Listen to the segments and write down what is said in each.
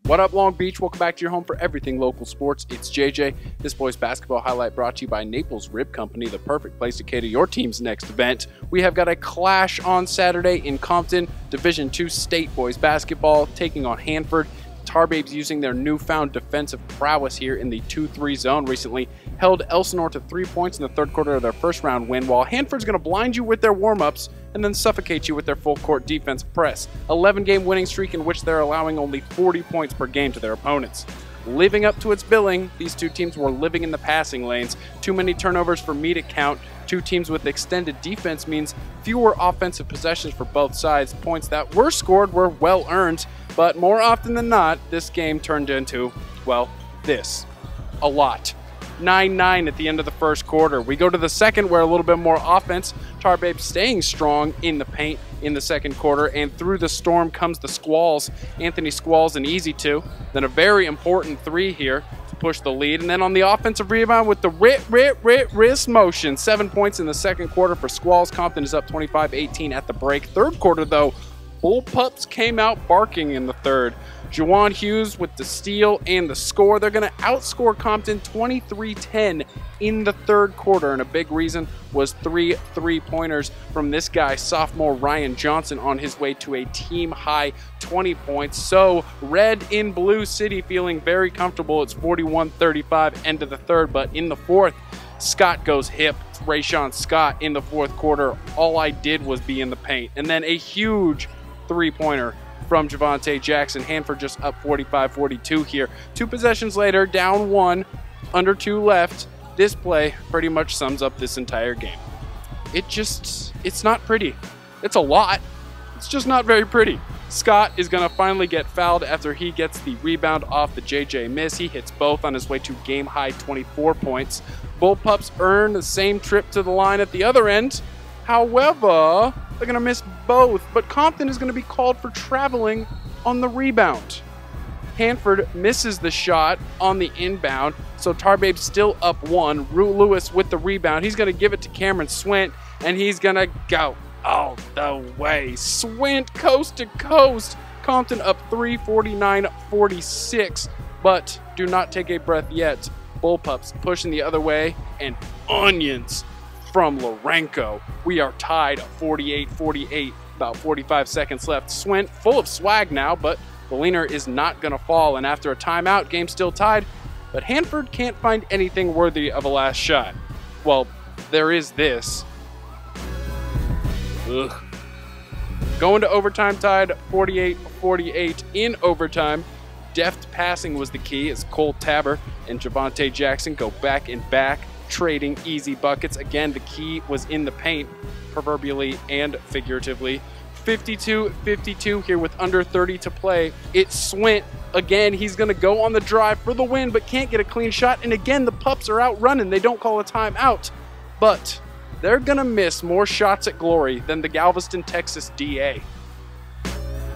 What up, Long Beach? Welcome back to your home for everything local sports. It's JJ. This boys basketball highlight brought to you by Naples Rib Company, the perfect place to cater your team's next event. We have got a clash on Saturday in Compton, Division II State boys basketball taking on Hanford. Tar Babes, using their newfound defensive prowess here in the 2-3 zone, recently held Elsinore to 3 points in the third quarter of their first round win, while Hanford's going to blind you with their warm-ups and then suffocate you with their full-court defense press. 11-game winning streak in which they're allowing only 40 points per game to their opponents. Living up to its billing, these two teams were living in the passing lanes. Too many turnovers for me to count. Two teams with extended defense means fewer offensive possessions for both sides. Points that were scored were well earned, but more often than not, this game turned into, well, this. A lot. 9-9 at the end of the first quarter. We go to the second, where a little bit more offense. Tar Babes staying strong in the paint in the second quarter, and through the storm comes the Squalls. Anthony Squalls an easy two, then a very important three here to push the lead, and then on the offensive rebound with the wrist motion. 7 points in the second quarter for Squalls. Compton is up 25-18 at the break. Third quarter, though, Bull Pups came out barking in the third. Juwan Hughes with the steal and the score. They're going to outscore Compton 23-10 in the third quarter, and a big reason was 3 3-pointers from this guy, sophomore Ryan Johnson, on his way to a team-high 20 points. So Red in Blue City feeling very comfortable. It's 41-35 end of the third, but in the fourth, Scott goes hip. Rayshawn Scott in the fourth quarter. All I did was be in the paint. And then a huge 3-pointer from Javonte Jackson. Hanford just up 45-42 here. 2 possessions later, down 1, under 2 left. This play pretty much sums up this entire game. It's not pretty. It's a lot. It's just not very pretty. Scott is going to finally get fouled after he gets the rebound off the JJ miss. He hits both on his way to game-high 24 points. Bullpups earn the same trip to the line at the other end. However, they're going to miss both, but Compton is going to be called for traveling on the rebound. Hanford misses the shot on the inbound, so Tar Babes still up 1. Rue Lewis with the rebound. He's going to give it to Cameron Swint, and he's going to go all the way. Swint coast to coast. Compton up 3, 49-46, but do not take a breath yet. Bullpups pushing the other way, and onions from Lorenco. We are tied 48-48, about 45 seconds left. Swint full of swag now, but the leaner is not going to fall, and after a timeout, game still tied, but Hanford can't find anything worthy of a last shot. Well, there is this. Ugh. Going to overtime, tied 48-48 in overtime. Deft passing was the key as Cole Tabor and Javonte Jackson go back and back, trading easy buckets. Again, the key was in the paint, proverbially and figuratively. 52-52 here with under 30 to play. It's Swint. Again, he's going to go on the drive for the win, but can't get a clean shot. And again, the Pups are out running. They don't call a timeout. But they're going to miss more shots at glory than the Galveston, Texas DA.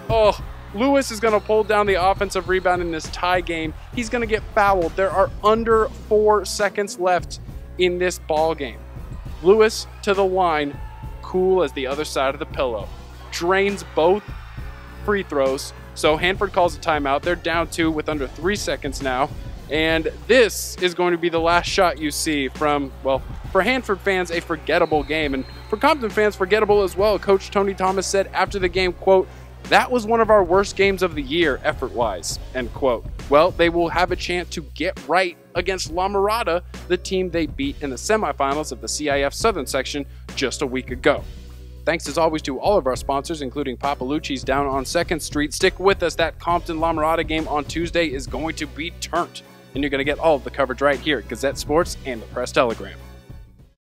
Oh, Lewis is going to pull down the offensive rebound in this tie game. He's going to get fouled. There are under 4 seconds left in this ball game. Lewis to the line, cool as the other side of the pillow. Drains both free throws, so Hanford calls a timeout. They're down 2 with under 3 seconds now, and this is going to be the last shot you see from, well, for Hanford fans, a forgettable game, and for Compton fans, forgettable as well. Coach Tony Thomas said after the game, quote, "That was one of our worst games of the year, effort-wise," end quote. Well, they will have a chance to get right against La Mirada, the team they beat in the semifinals of the CIF Southern Section just a week ago. Thanks as always to all of our sponsors, including Papalucci's down on 2nd Street. Stick with us. That Compton-La Mirada game on Tuesday is going to be turned, and you're going to get all of the coverage right here at Gazette Sports and the Press Telegram.